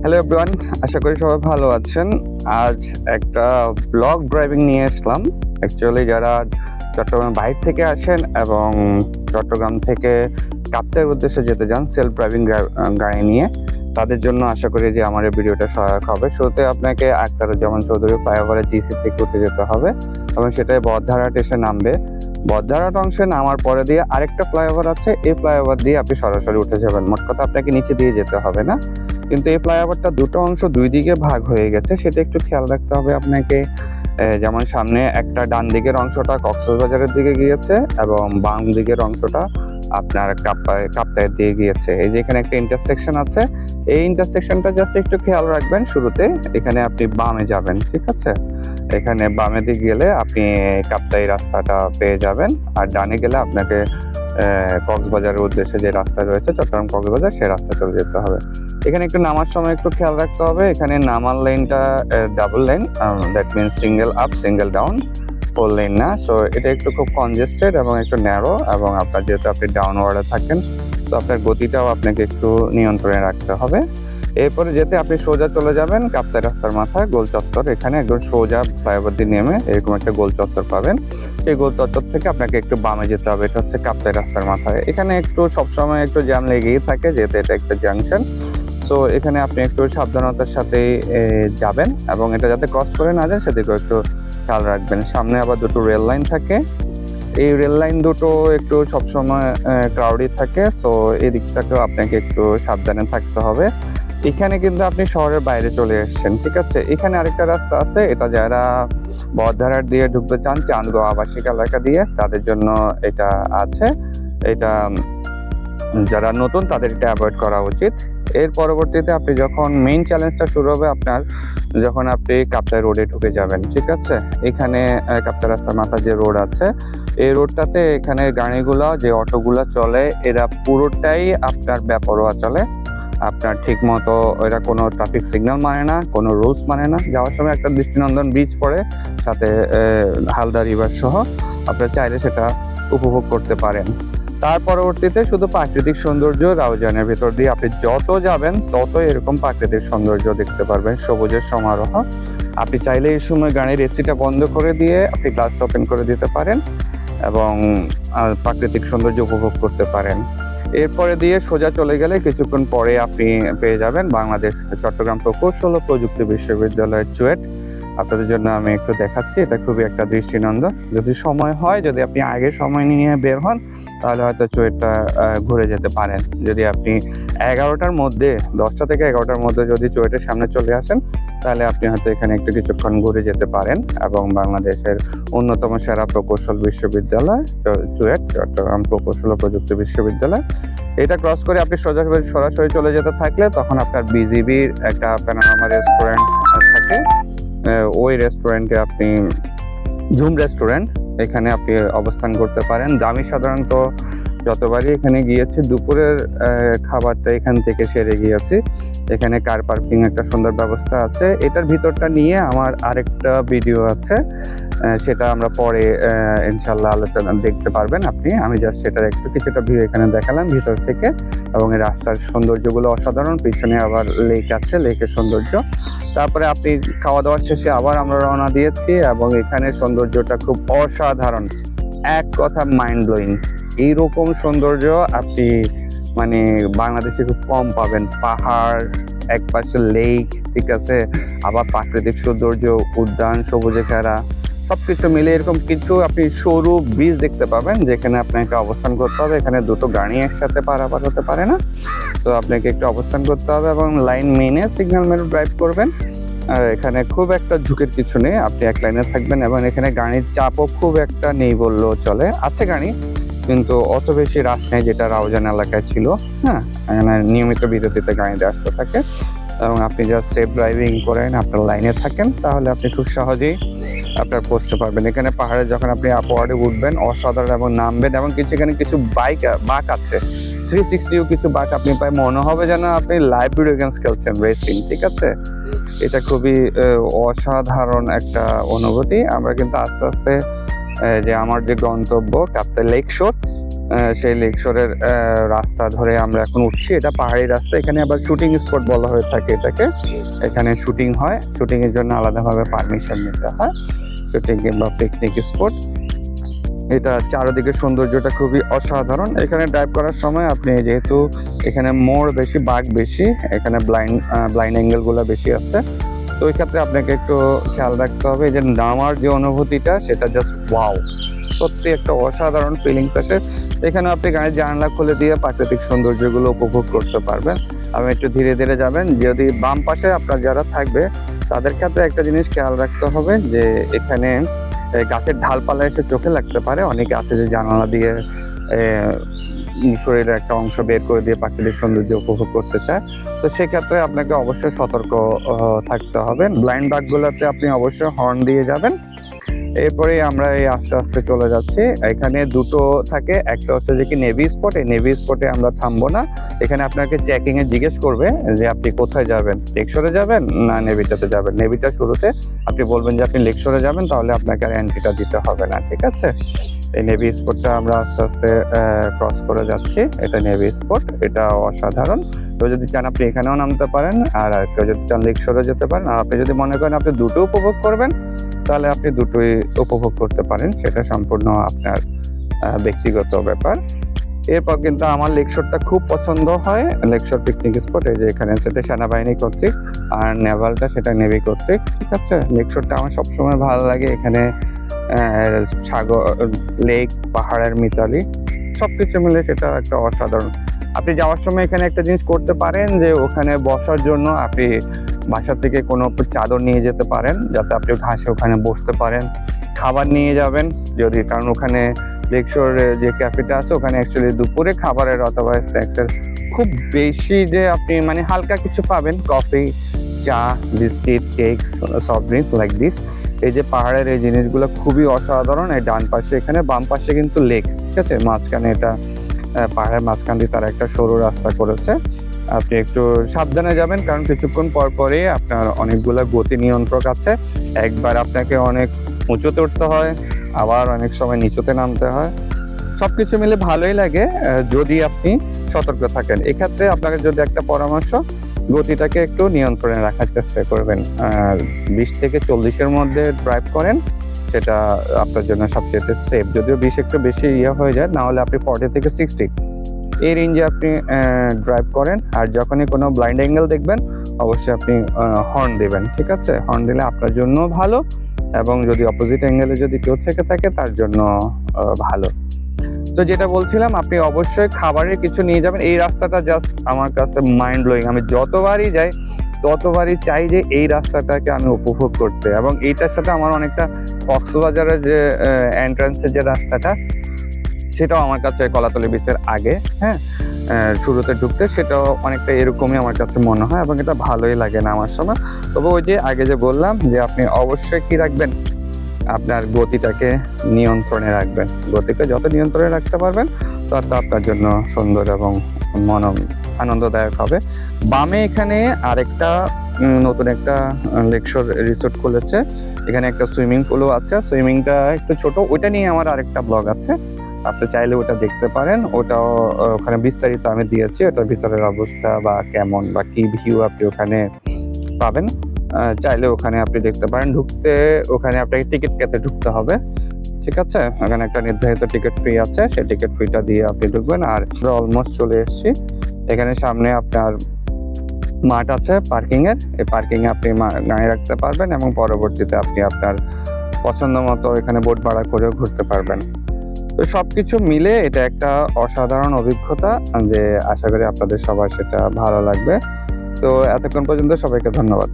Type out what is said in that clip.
Hello everyone, আশা করি সবাই ভালো আছেন। আজ একটা ব্লগ ড্রাইভিং নিয়ে আসলাম। অ্যাকচুয়ালি যারা চট্টগ্রাম বাইরে থেকে আসেন এবং চট্টগ্রাম থেকে কাপ্তাইয়ের উদ্দেশ্যে যেতে চান সেলফ ড্রাইভিং গাড়ি নিয়ে, তাদের জন্য আশা করি যে আমার এই ভিডিওটা সহায়ক হবে। শুরুতে আপনাকে আখতারুজ্জামান চৌধুরী ফ্লাইওভারে জিসি থেকে উঠে যেতে হবে এবং সেটাই বহদ্দারহাট এসে নামবে। বহদ্দারহাট অংশে নামার পরে দিয়ে আরেকটা ফ্লাইওভার আছে, এই ফ্লাইওভার দিয়ে আপনি সরাসরি উঠে যাবেন। মোট কথা আপনাকে নিচে দিয়ে যেতে হবে না, কিন্তু এই ফ্লাইওভারটা দুটো অংশ দুই দিকে ভাগ হয়ে গেছে, সেটা একটু খেয়াল রাখতে হবে আপনাকে। যেমন সামনে একটা ডান দিকের অংশটা কক্সবাজারের দিকে গিয়েছে এবং বাম দিকের অংশটা আপনার কাপ্তাইয়ের দিকে গিয়েছে। এই যে এখানে একটা ইন্টারসেকশন আছে, এই ইন্টারসেকশনটা জাস্ট একটু খেয়াল রাখবেন। শুরুতে এখানে আপনি বামে যাবেন, ঠিক আছে? এখানে বামে দিকে গেলে আপনি কাপ্তাই রাস্তাটা পেয়ে যাবেন, আর ডানে গেলে আপনাকে কক্সবাজারের উদ্দেশ্যে যে রাস্তা রয়েছে চট্টগ্রাম কক্সবাজার, সেই রাস্তা চলে যেতে হবে। এখানে একটু নামার সময় একটু খেয়াল রাখতে হবে, এখানে নামার লাইনটা double line, that means single up single down, four line না। সো এটা একটু খুব কনজেস্টেড এবং একটু ন্যারো, এবং আপনার যেহেতু আপনি ডাউনওয়ার্ডে থাকেন তো আপনার গতিটাও আপনাকে একটু নিয়ন্ত্রণে রাখতে হবে। এরপরে যেতে আপনি সোজা চলে যাবেন কাপ্তাই রাস্তার মাথায় গোল চত্বর। এখানে একদম সোজা ফ্লাইওভার দিয়ে নেমে এরকম একটা গোল চত্বর পাবেন। সেই গোল চত্বর থেকে আপনাকে একটু বামে যেতে হবে, এটা হচ্ছে কাপ্তাই রাস্তার মাথায়। এখানে একটু সবসময় একটু জ্যাম লেগেই থাকে, যেহেতু এটা একটা জাংশন। সো এখানে আপনি একটু সাবধানতার সাথে যাবেন এবং এটা যাতে ক্রস করে না যায় সেদিকেও একটু খেয়াল রাখবেন। সামনে আবার দুটো রেল লাইন থাকে, এই রেল লাইন দুটো একটু সবসময় ক্রাউডি থাকে। সো এই দিকটাকেও আপনাকে একটু সাবধানে থাকতে হবে। এখানে কিন্তু আপনি শহরের বাইরে চলে এসেছেন, ঠিক আছে? এখানে আরেকটা রাস্তা আছে, এটা যারা বহদ্দারহাট দিয়ে ঢুকতে চান চান্দগাঁও আবাসিক এলাকা দিয়ে, তাদের জন্য এটা আছে। এটা যারা নতুন তাদের এটা অ্যাভয়েড করা উচিত। এর পরবর্তীতে আপনি যখন মেইন চ্যালেঞ্জটা শুরু হবে আপনার, যখন আপনি কাপ্তাই রোডে ঢুকে যাবেন, ঠিক আছে? এখানে কাপ্তাই রাস্তার মাথা যে রোড আছে, এই রোডটাতে এখানে গাড়িগুলো যে অটোগুলো চলে এরা পুরোটাই আপনার বেপরোয়া চলে। আপনার ঠিক মতো এরা কোনো ট্রাফিক সিগন্যাল মানে না, কোনো রুলস মানে না। যাওয়ার সময় একটা দৃষ্টিনন্দন ব্রিজ পড়ে, সাথে হালদা রিভার সহ, আপনারা চাইলে সেটা উপভোগ করতে পারেন। তার পরবর্তীতে শুধু প্রাকৃতিক সৌন্দর্য, রাউজানের ভেতর দিয়ে আপনি যত যাবেন তত এরকম প্রাকৃতিক সৌন্দর্য দেখতে পারবেন, সবুজের সমারোহ। আপনি চাইলে এই সময় গাড়ির এসিটা বন্ধ করে দিয়ে আপনি গ্লাসটা ওপেন করে দিতে পারেন এবং প্রাকৃতিক সৌন্দর্য উপভোগ করতে পারেন। এরপরে দিয়ে সোজা চলে গেলে কিছুক্ষণ পরে আপনি পেয়ে যাবেন বাংলাদেশ চট্টগ্রাম প্রকৌশল ও প্রযুক্তি বিশ্ববিদ্যালয়ের চুয়েট। আপনাদের জন্য আমি একটু দেখাচ্ছি, এটা খুবই একটা দৃষ্টিনন্দন। যদি সময় হয়, যদি আপনি আগে সময় নিয়ে বের হন, তাহলে হয়তো চুয়েটটা ঘুরে যেতে পারেন। যদি আপনি 11টার মধ্যে, 10টা থেকে 11টার মধ্যে যদি চুয়েটের সামনে চলে আসেন, তাহলে আপনি হয়তো এখানে একটু কিছুক্ষণ ঘুরে যেতে পারেন। এবং বাংলাদেশের অন্যতম সেরা প্রকৌশল বিশ্ববিদ্যালয় চুয়েট, চট্টগ্রাম প্রকৌশল ও প্রযুক্তি বিশ্ববিদ্যালয়, এটা ক্রস করে আপনি সরাসরি চলে যেতে থাকলে তখন আপনার বিজিবির একটা প্যানোরামা রেস্টুরেন্ট থাকে, ওই রেস্টুরেন্টে আপনি ঝুম রেস্টুরেন্ট, এখানে আপনি অবস্থান করতে পারেন। আমি সাধারণত যতবারই এখানে গিয়েছি দুপুরের খাবারটা এখান থেকে সেরে গিয়েছি। এখানে কার পার্কিং একটা সুন্দর ব্যবস্থা আছে। এটার ভিতরটা নিয়ে আমার আরেকটা ভিডিও আছে, সেটা আমরা পরে ইনশাল্লাহ আলোচনা দেখতে পারবেন আপনি। আমি জাস্ট সেটার একটু কিছুটা ভিউ এখানে দেখালাম ভিতর থেকে, এবং এই রাস্তার সৌন্দর্যগুলো অসাধারণ। পিছনে আবার লেক আছে, লেকের সৌন্দর্য। তারপরে আপনি খাওয়া দাওয়ার শেষে আবার আমরা রওনা দিয়েছি এবং এখানে সৌন্দর্যটা খুব অসাধারণ, এক কথা মাইন্ড ব্লোয়িং। এইরকম সৌন্দর্য আপনি মানে বাংলাদেশে খুব কম পাবেন। পাহাড়, এক পাশে লেক, ঠিক আছে, আবার প্রাকৃতিক সৌন্দর্য, উদ্যান, সবুজে ঘেরা, সবকিছু মিলে এরকম কিছু আপনি সরু ব্রিজ দেখতে পাবেন, যেখানে আপনাকে অবস্থান করতে হবে। এখানে দুটো গাড়ি একসাথে পারাপার হতে পারে না, তো আপনাকে একটু অবস্থান করতে হবে এবং লাইন মেনে সিগন্যাল মেনে ড্রাইভ করবেন। আর এখানে খুব একটা ঝুঁকির কিছু নেই, আপনি এক লাইনে থাকবেন এবং এখানে গাড়ির চাপও খুব একটা নেই বললেও চলে। আছে গাড়ি, কিন্তু অত বেশি রাশ নেই যেটা রাউজান এলাকায় ছিল। হ্যাঁ, এখানে নিয়মিত বিরতিতে গাড়িতে আসতে থাকে এবং আপনি জাস্ট সেফ ড্রাইভিং করেন, আপনার লাইনে থাকেন, তাহলে আপনি খুব সহজেই আপনার পৌঁছতে পারবেন। এখানে পাহাড়ে যখন আপনি আপওয়ার্ডে উঠবেন অসাধারণ, এবং নামবেন, এবং এখানে কিছু বাঁক আছে, 360 কিছু বাঁক আপনি পাই, মনে হবে যেন আপনি লাইভ ভিডিও গেমস খেলছেন, রেসিং, ঠিক আছে? এটা খুবই অসাধারণ একটা অনুভূতি। আমরা কিন্তু আস্তে আস্তে যে আমার যে গন্তব্য কাপ্তাই লেক শোর, সেই লেকশোরের রাস্তা ধরে আমরা এখন উঠছি। এটা পাহাড়ি রাস্তা, এখানে আবার শুটিং স্পট বলা হয়ে থাকে এটাকে। এখানে শুটিং হয়, শুটিং এর জন্য আলাদাভাবে পারমিশন নিতে হয়, শুটিং কিংবা পিকনিক স্পট। এটা চারদিকে সৌন্দর্যটা খুবই অসাধারণ। এখানে ড্রাইভ করার সময় আপনি যেহেতু এখানে মোড় বেশি, বাঁক বেশি, এখানে ব্লাইন্ড অ্যাঙ্গেলগুলো বেশি আছে, তো ওই ক্ষেত্রে আপনাকে একটু খেয়াল রাখতে হবে যে নামার যে অনুভূতিটা সেটা জাস্ট ওয়াও, সত্যি একটা অসাধারণ ফিলিংস আসে। এখানে আপনি গাড়ির জানালা খুলে দিয়ে প্রাকৃতিক সৌন্দর্যগুলো উপভোগ করতে পারবেন। আপনি একটু ধীরে ধীরে যাবেন। যদি বাম পাশে আপনার যারা থাকবে তাদের ক্ষেত্রে একটা জিনিস খেয়াল রাখতে হবে যে এখানে গাছের ঢালপালা এসে চোখে লাগতে পারে। অনেকে আছে যে জানালা দিয়ে শরীরের একটা অংশ বের করে দিয়ে প্রাকৃতিক সৌন্দর্য উপভোগ করতে চায়, তো সেক্ষেত্রে আপনাকে অবশ্যই সতর্ক থাকতে হবে। ব্লাইন্ড বাগগুলোতে আপনি অবশ্যই হর্ন দিয়ে যাবেন। এরপরে আমরা এই আস্তে আস্তে চলে যাচ্ছি। এখানে দুটো থাকে, একটা হচ্ছে যে কি নেভি স্পট। এই নেভি স্পটে আমরা থামবো না। এখানে আপনাকে চেকিং এ জিজ্ঞেস করবে যে আপনি কোথায় যাবেন, লেকশোরে যাবেন না নেভিটাতে যাবেন। নেভিটা শুরুতে আপনি বলবেন যে আপনি লেকশোরে যাবেন, তাহলে আপনাকে আর এন্ট্রিটা দিতে হবে না, ঠিক আছে। এই নেভি স্পটটা আমরা আস্তে আস্তে ক্রস করে যাচ্ছি। এটা নেভি স্পট, এটা অসাধারণ। কেউ যদি চান আপনি এখানেও নামতে পারেন, আর কেউ যদি চান লেকশোরে যেতে পারেন। আর আপনি যদি মনে করেন আপনি দুটো উপভোগ করবেন, তাহলে আপনি দুটোই উপভোগ করতে পারেন, সেটা সম্পূর্ণ আপনার ব্যক্তিগত ব্যাপার। এরপর কিন্তু আমার লেকশোরটা খুব পছন্দ হয়, লেকশোর পিকনিক স্পট। এই যে এখানে সেটা সেনাবাহিনী কর্তৃক, আর নেভালটা সেটা নেভি কর্তৃক, ঠিক আছে। লেকশোরটা আমার সবসময় ভালো লাগে। এখানে সাগর, লেক, পাহাড়ের মিতালি সবকিছু মিলে সেটা একটা অসাধারণ। আপনি যাওয়ার সময় এখানে একটা জিনিস করতে পারেন যে ওখানে বসার জন্য আপনি বাসা থেকে কোনো চাদর নিয়ে যেতে পারেন, যাতে আপনি ঘাসে ওখানে বসতে পারেন। খাবার নিয়ে যাবেন যদি, কারণ ওখানে লেকশোর যে ক্যাফেটা আছে ওখানে অ্যাকচুয়ালি দুপুরে খাবারের অথবা স্ন্যাক্সের খুব বেশি যে আপনি মানে হালকা কিছু পাবেন, কফি, চা, biscuit, cakes, soft drinks like this. এই যে পাহাড়ের এই জিনিসগুলো খুবই অসাধারণ। এই ডান পাশে, এখানে বাম পাশে কিন্তু লেক, ঠিক আছে। মাঝখানে এটা পাহাড়ের মাঝখান দিয়ে তারা একটা সরু রাস্তা করেছে। আপনি একটু সাবধানে যাবেন, কারণ কিছুক্ষণ পর পরে আপনার অনেকগুলো গতি নিয়ন্ত্রক আছে। একবার আপনাকে অনেক উঁচুতে উঠতে হয়, আবার অনেক সময় নিচুতে নামতে হয়। সবকিছু মিলে ভালোই লাগে যদি আপনি সতর্ক থাকেন। এক্ষেত্রে আপনাকে যদি একটা পরামর্শ, গতিটাকে একটু নিয়ন্ত্রণে রাখার চেষ্টা করবেন। 20 থেকে 40-এর মধ্যে ড্রাইভ করেন, সেটা আপনার জন্য সবচেয়ে সেফ। যদিও 20 একটু বেশি হয়ে যায়, না হলে আপনি 40 থেকে 60 এই রেঞ্জে আপনি ড্রাইভ করেন। আর যখনই কোনো ব্লাইন্ড অ্যাঙ্গেল দেখবেন অবশ্যই আপনি হর্ন দেবেন, ঠিক আছে। হর্ন দিলে আপনার জন্য ভালো, এবং যদি অপোজিট অ্যাঙ্গেলে যদি কেউ থেকে থাকে তার জন্য ভালো। তো যেটা বলছিলাম, আপনি অবশ্যই খাবারের কিছু নিয়ে যাবেন। এই রাস্তাটা জাস্ট আমার কাছে মাইন্ড ব্লোয়িং। আমি যতবারই যাই ততবারই চাই যে এই রাস্তাটাকে আমি উপভোগ করতে, এবং এইটার সাথে আমার অনেকটা কক্সবাজারের যে এন্ট্রান্সের যে রাস্তাটা, সেটাও আমার কাছে কলাতলি বিচের আগে, হ্যাঁ, শুরুতে ঢুকতে সেটাও অনেকটা এরকমই আমার কাছে মনে হয়, এবং এটা ভালোই লাগে না আমার সময়। তবে ওই যে আগে যে বললাম যে আপনি অবশ্যই কি রাখবেন, আপনার গতিটাকে নিয়ন্ত্রণে রাখবেন। গতিকে যত নিয়ন্ত্রণে রাখতে পারবেন তত আপনার জন্য সুন্দর এবং আনন্দদায়ক হবে। বামে এখানে আরেকটা নতুন একটা লেকশোর রিসোর্ট খুলেছে। এখানে একটা সুইমিং পুলও আছে। সুইমিংটা একটু ছোট, ওইটা নিয়ে আমার আরেকটা ব্লগ আছে, আপনি চাইলে ওটা দেখতে পারেন। ওটাও ওখানে বিস্তারিত আমি দিয়েছি, ওটার ভিতরের অবস্থা বা কেমন বা কি ভিউ আপনি ওখানে পাবেন। চাইলে ওখানে আপনি দেখতে পারেন। ঢুকতে ওখানে আপনাকে টিকিট কেটে ঢুকতে হবে, ঠিক আছে। ওখানে একটা নির্ধারিত টিকিট ফি আছে, সেই টিকিট ফিটা দিয়ে আপনি ঢুকবেন। আর অলমোস্ট চলে এসেছি। এখানে সামনে আপনার মাঠ আছে পার্কিং এর, এই পার্কিং এ আপনি গাড়ি রাখতে পারবেন, এবং পরবর্তীতে আপনি আপনার পছন্দ মতো এখানে বোট ভাড়া করেও ঘুরতে পারবেন। তো সবকিছু মিলে এটা একটা অসাধারণ অভিজ্ঞতা, যে আশা করি আপনাদের সবার সেটা ভালো লাগবে। তো এতক্ষণ পর্যন্ত সবাইকে ধন্যবাদ।